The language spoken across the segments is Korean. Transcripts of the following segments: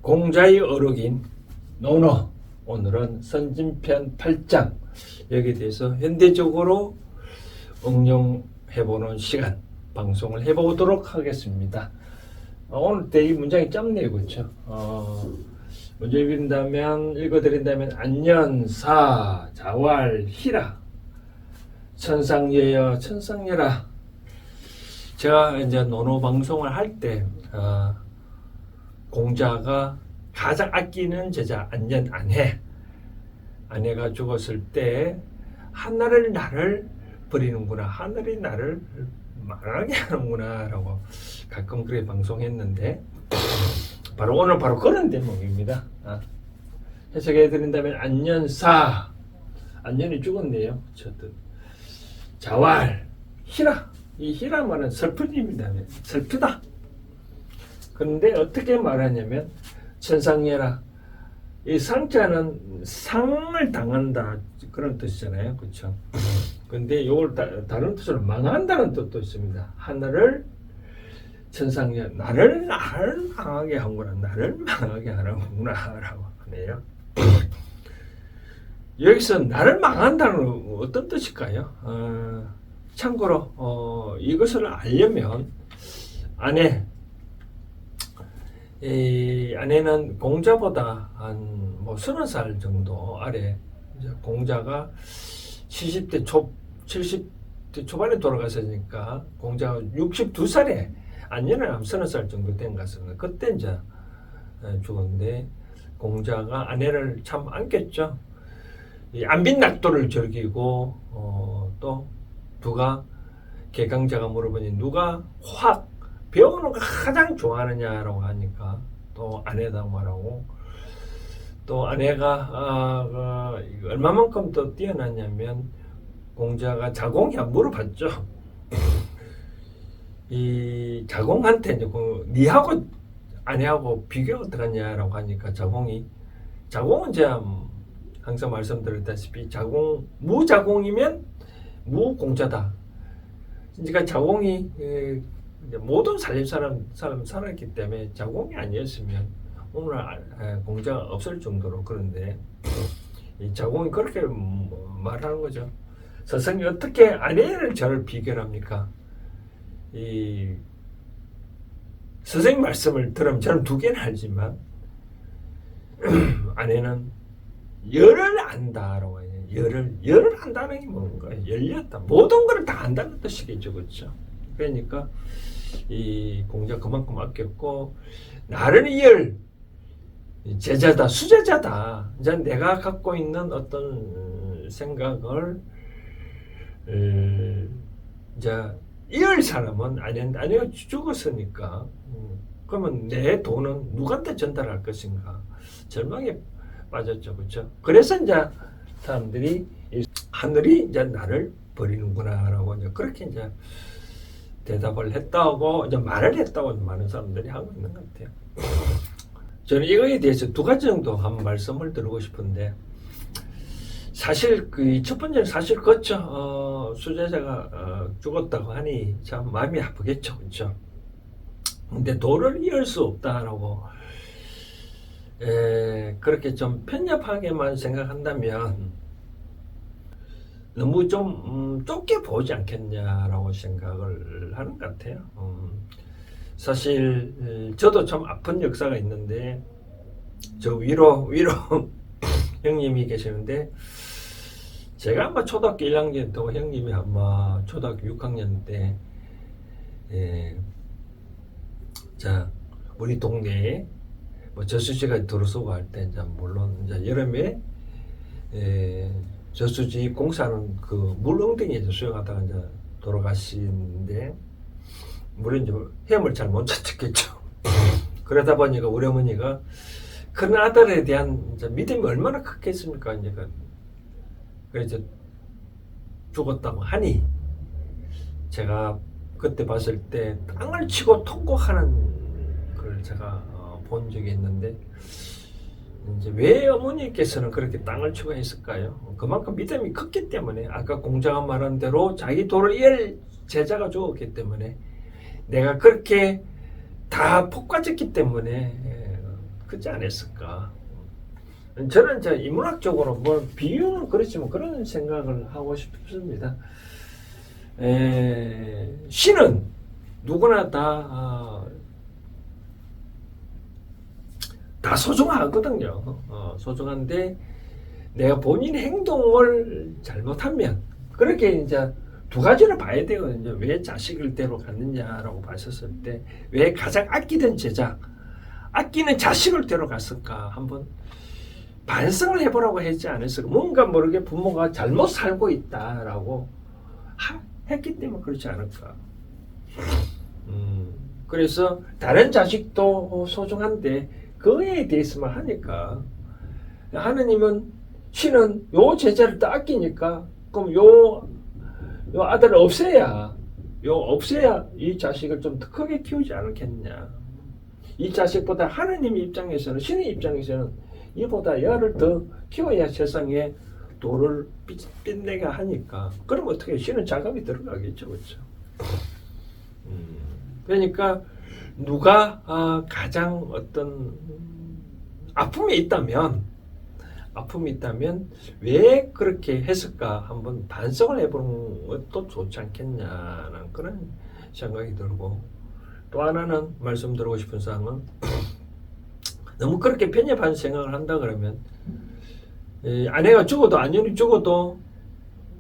공자의 어록인 논어, 오늘은 선진편 8장 여기에 대해서 현대적으로 응용해보는 시간 방송을 해보도록 하겠습니다. 오늘 때 이 문장이 짧네요, 그렇죠? 먼저 읽어드린다면 안년사 자왈희라 천상예여 천상예라. 제가 이제 논어 방송을 할 때 공자가 가장 아끼는 제자 안년 아내가 죽었을 때 하늘이 나를 버리는구나, 하늘이 나를 망하게 하는구나 라고 가끔 그렇게 방송했는데 오늘 바로 그런 대목입니다. 해석해 드린다면 안년사, 안년이 죽었네요. 자왈 희라, 이 희라 말은 슬픔입니다. 슬프다. 그런데 어떻게 말하냐면 천상예라, 이 상자는 상을 당한다 그런 뜻이잖아요, 그렇죠? 근데 이걸 다른 뜻으로 망한다는 뜻도 있습니다. 하늘을 천상예, 나를 망하게 하는구나, 나를 망하게 하는구나라고 하네요. 여기서 나를 망한다는 어떤 뜻일까요? 참고로 이것을 알려면 아내는 공자보다 한 30살 정도 아래. 이제 공자가 70대 초반에 돌아가셨으니까 공자가 62살에 안년은 한 30살 정도 된 것 같습니다. 그때 이제 죽었는데 공자가 아내를 참 안겼죠. 이 안빈낙도를 즐기고 또 누가 개강자가 물어보니 누가 화학 배우는 거 가장 좋아하느냐라고 하니까 또 아내다고 말하고, 또 아내가 얼마만큼 더 뛰어났냐면 공자가 자공이 물어봤죠. 이 자공한테 이제 니하고 아내하고 비교 어떡하냐라고 하니까 자공은 제가 항상 말씀드렸다시피 무자공이면 무공자다. 그러니까 자공이 모든 살림 사람 살았기 때문에 자공이 아니었으면 오늘 공자가 없을 정도로. 그런데 이 자공이 그렇게 말하는 거죠. 스승이 어떻게 아내를 저를 비교합니까? 이 선생님 말씀을 들으면 저는 두 개는 알지만 아내는 열을 안다라고 해요. 열을 안다는 게 뭔가요? 열렸다. 모든 걸 다 안다는 뜻이겠죠, 그렇죠? 그러니까 이 공자 그만큼 아꼈고, 나를 열 제자다, 수제자다. 이제 내가 갖고 있는 어떤 생각을 이제 이을 사람은 아내가 죽었으니까 그러면 내 돈은 누구한테 전달할 것인가 절망에 빠졌죠, 그렇죠? 그래서 이제 사람들이 하늘이 이제 나를 버리는구나라고 이제 그렇게 이제 대답을 했다고, 이제 말을 했다고 많은 사람들이 하고 있는 것 같아요. 저는 이거에 대해서 두 가지 정도 한 말씀을 드리고 싶은데, 사실 그 첫 번째는 사실 그렇죠. 수제자가 죽었다고 하니 참 마음이 아프겠죠, 그렇죠? 근데 도를 이을 수 없다라고 그렇게 좀 편협하게만 생각한다면 너무 좀 좁게 보지 않겠냐라고 생각을 하는 것 같아요. 사실 저도 참 아픈 역사가 있는데, 저 위로 형님이 계시는데, 제가 아마 초등학교 1학년 때고 형님이 아마 초등학교 6학년 때, 자 우리 동네에 저수지가 들어서고 할 때, 이제 물론 이제 여름에 저수지 공사하는 그 물엉덩이에서 수영하다가 이제 돌아가시는데, 물론 이제 헤엄을 잘 못 쳤겠죠. 그러다 보니까 우리 어머니가 큰 아들에 대한 이제 믿음이 얼마나 크겠습니까? 이제 그래서 죽었다고 하니, 제가 그때 봤을 때 땅을 치고 통곡하는 걸 제가 본 적이 있는데, 이제 왜 어머니께서는 그렇게 땅을 치고 했을까요? 그만큼 믿음이 컸기 때문에, 아까 공자가 말한 대로 자기 도를 이을 제자가 죽었기 때문에, 내가 그렇게 다 폭 빠졌기 때문에 크지 않았을까. 저는 이제 인문학적으로 뭐 비유는 그렇지만 그런 생각을 하고 싶습니다. 신은 누구나 다 소중하거든요. 소중한데 내가 본인의 행동을 잘못하면 그렇게 이제 두 가지를 봐야 되거든요. 왜 자식을 대로 갔느냐라고 봤었을 때 왜 가장 아끼던 제자, 아끼는 자식을 대로 갔을까 한번 반성을 해보라고 했지 않았을까. 뭔가 모르게 부모가 잘못 살고 있다라고 했기 때문에 그렇지 않을까. 그래서 다른 자식도 소중한데 그에 대해서만 하니까 하느님은 신은 요 제자를 또 아끼니까 그럼 요 아들을 없애야 이 자식을 좀 더 크게 키우지 않겠냐. 이 자식보다 하느님 입장에서는 신의 입장에서는 이보다 얘를 더 키워야 세상에 도를 빛내게 하니까 그럼 어떻게 신은 자감이 들어가겠죠, 그렇죠? 그러니까 누가 가장 어떤 아픔이 있다면 왜 그렇게 했을까 한번 반성을 해보는 것도 좋지 않겠냐는 그런 생각이 들고, 또 하나는 말씀드리고 싶은 사항은 너무 그렇게 편협한 생각을 한다 그러면 아내가 죽어도 안녕히 죽어도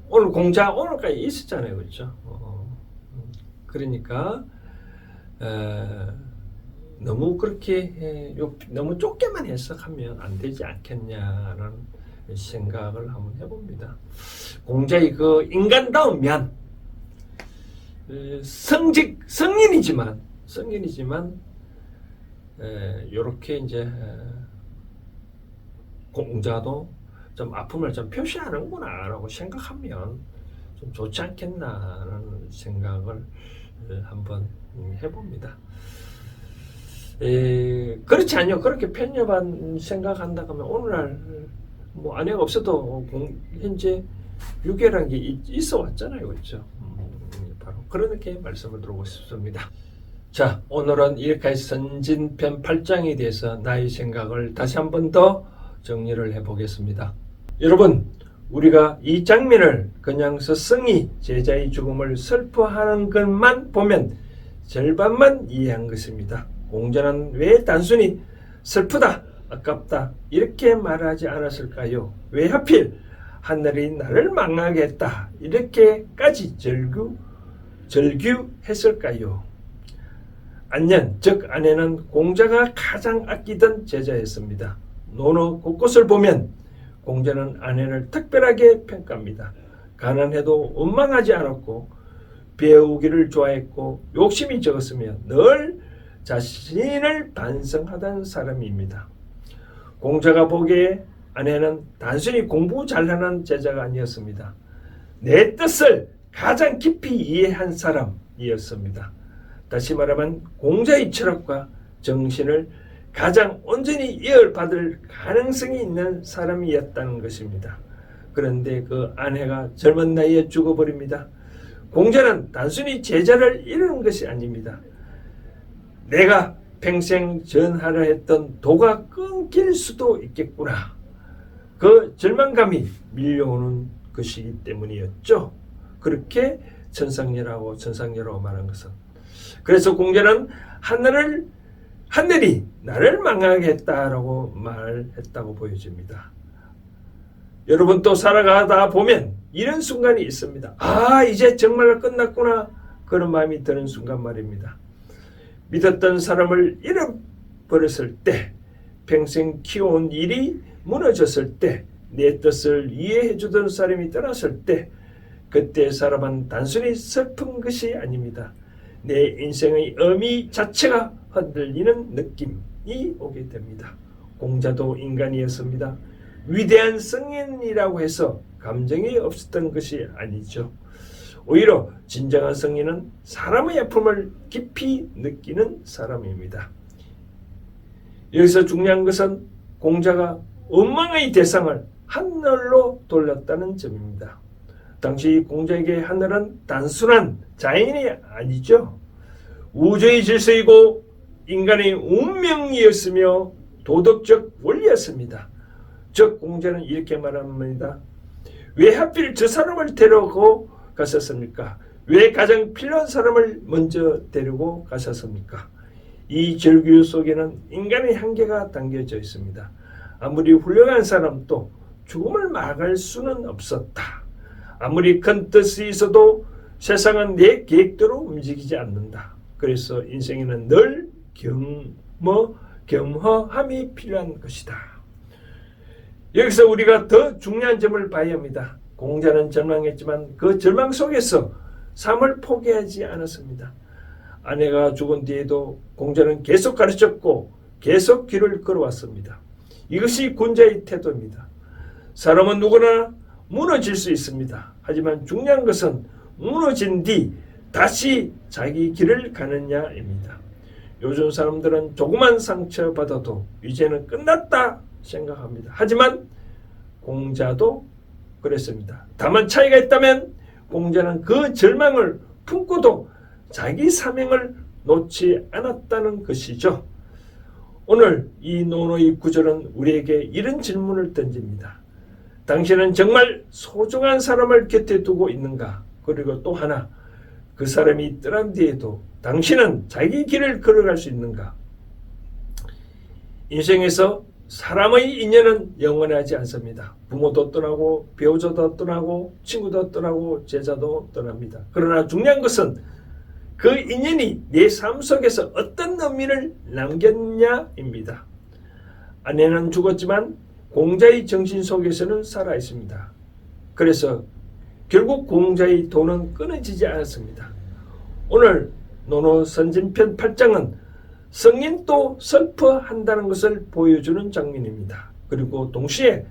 오늘 공자 오늘까지 있었잖아요, 그렇죠? 그러니까 너무 그렇게 너무 좁게만 해석하면 안 되지 않겠냐는 생각을 한번 해봅니다. 공자의 그 인간다운 면, 성인이지만 이렇게 이제 공자도 좀 아픔을 좀 표시하는구나라고 생각하면 좀 좋지 않겠나라는 생각을 한번 해봅니다. 그렇지 않요. 그렇게 편협한 생각한다 하면 오늘날 뭐 아내가 없어도 현재 유괴라는 게 있어 왔잖아요, 그렇죠? 바로 그렇게 말씀을 드리고 싶습니다. 자, 오늘은 이렇게 선진편 8장에 대해서 나의 생각을 다시 한 번 더 정리를 해보겠습니다. 여러분, 우리가 이 장면을 그냥 스승이 제자의 죽음을 슬퍼하는 것만 보면 절반만 이해한 것입니다. 공자는 왜 단순히 슬프다, 아깝다 이렇게 말하지 않았을까요? 왜 하필 하늘이 나를 망하게 했다 이렇게까지 절규했을까요? 안년, 즉 아내는 공자가 가장 아끼던 제자였습니다. 논어 곳곳을 보면 공자는 아내를 특별하게 평가합니다. 가난해도 원망하지 않았고 배우기를 좋아했고 욕심이 적었으며 늘 자신을 반성하던 사람입니다. 공자가 보기에 아내는 단순히 공부 잘하는 제자가 아니었습니다. 내 뜻을 가장 깊이 이해한 사람이었습니다. 다시 말하면 공자의 철학과 정신을 가장 온전히 이어받을 가능성이 있는 사람이었다는 것입니다. 그런데 그 아내가 젊은 나이에 죽어버립니다. 공자는 단순히 제자를 잃은 것이 아닙니다. 내가 평생 전하려 했던 도가 끊길 수도 있겠구나. 그 절망감이 밀려오는 것이기 때문이었죠. 그렇게 천상녀라고 말한 것은. 그래서 공자는 하늘이 나를 망하게 했다라고 말했다고 보여집니다. 여러분 또 살아가다 보면 이런 순간이 있습니다. 이제 정말 끝났구나. 그런 마음이 드는 순간 말입니다. 믿었던 사람을 잃어버렸을 때, 평생 키워온 일이 무너졌을 때, 내 뜻을 이해해주던 사람이 떠났을 때, 그때 사람은 단순히 슬픈 것이 아닙니다. 내 인생의 의미 자체가 흔들리는 느낌이 오게 됩니다. 공자도 인간이었습니다. 위대한 성인이라고 해서 감정이 없었던 것이 아니죠. 오히려 진정한 성인은 사람의 아픔을 깊이 느끼는 사람입니다. 여기서 중요한 것은 공자가 원망의 대상을 하늘로 돌렸다는 점입니다. 당시 공자에게 하늘은 단순한 자연이 아니죠. 우주의 질서이고 인간의 운명이었으며 도덕적 원리였습니다. 즉 공자는 이렇게 말합니다. 왜 하필 저 사람을 데리고 가셨습니까? 왜 가장 필요한 사람을 먼저 데리고 가셨습니까? 이 절규 속에는 인간의 한계가 담겨져 있습니다. 아무리 훌륭한 사람도 죽음을 막을 수는 없었다. 아무리 큰 뜻이 있어도 세상은 내 계획대로 움직이지 않는다. 그래서 인생에는 늘 겸허함이 필요한 것이다. 여기서 우리가 더 중요한 점을 봐야 합니다. 공자는 절망했지만 그 절망 속에서 삶을 포기하지 않았습니다. 아내가 죽은 뒤에도 공자는 계속 가르쳤고 계속 길을 걸어왔습니다. 이것이 군자의 태도입니다. 사람은 누구나 무너질 수 있습니다. 하지만 중요한 것은 무너진 뒤 다시 자기 길을 가느냐입니다. 요즘 사람들은 조그만 상처받아도 이제는 끝났다 생각합니다. 하지만 공자도 그랬습니다. 다만 차이가 있다면 공자는 그 절망을 품고도 자기 사명을 놓지 않았다는 것이죠. 오늘 이 논어의 구절은 우리에게 이런 질문을 던집니다. 당신은 정말 소중한 사람을 곁에 두고 있는가? 그리고 또 하나, 그 사람이 떠난 뒤에도 당신은 자기 길을 걸어갈 수 있는가? 인생에서 사람의 인연은 영원하지 않습니다. 부모도 떠나고 배우자도 떠나고 친구도 떠나고 제자도 떠납니다. 그러나 중요한 것은 그 인연이 내 삶 속에서 어떤 의미를 남겼냐입니다. 아내는 죽었지만 공자의 정신 속에서는 살아 있습니다. 그래서 결국 공자의 도는 끊어지지 않았습니다. 오늘 논어 선진편 8장은 성인도 슬퍼한다는 것을 보여주는 장면입니다. 그리고 동시에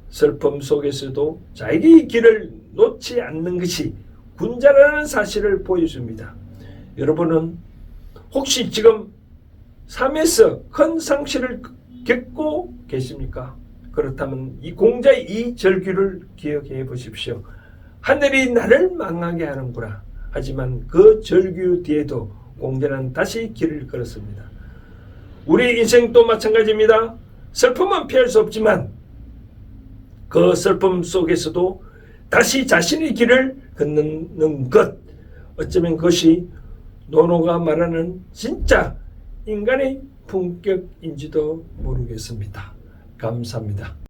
슬픔 속에서도 자기 길을 놓지 않는 것이 군자라는 사실을 보여줍니다. 여러분은 혹시 지금 삶에서 큰 상실을 겪고 계십니까? 그렇다면 이 공자의 이 절규를 기억해 보십시오. 하늘이 나를 망하게 하는구나. 하지만 그 절규 뒤에도 공자는 다시 길을 걸었습니다. 우리 인생도 마찬가지입니다. 슬픔은 피할 수 없지만 그 슬픔 속에서도 다시 자신의 길을 걷는 것, 어쩌면 그것이 논어가 말하는 진짜 인간의 품격인지도 모르겠습니다. 감사합니다.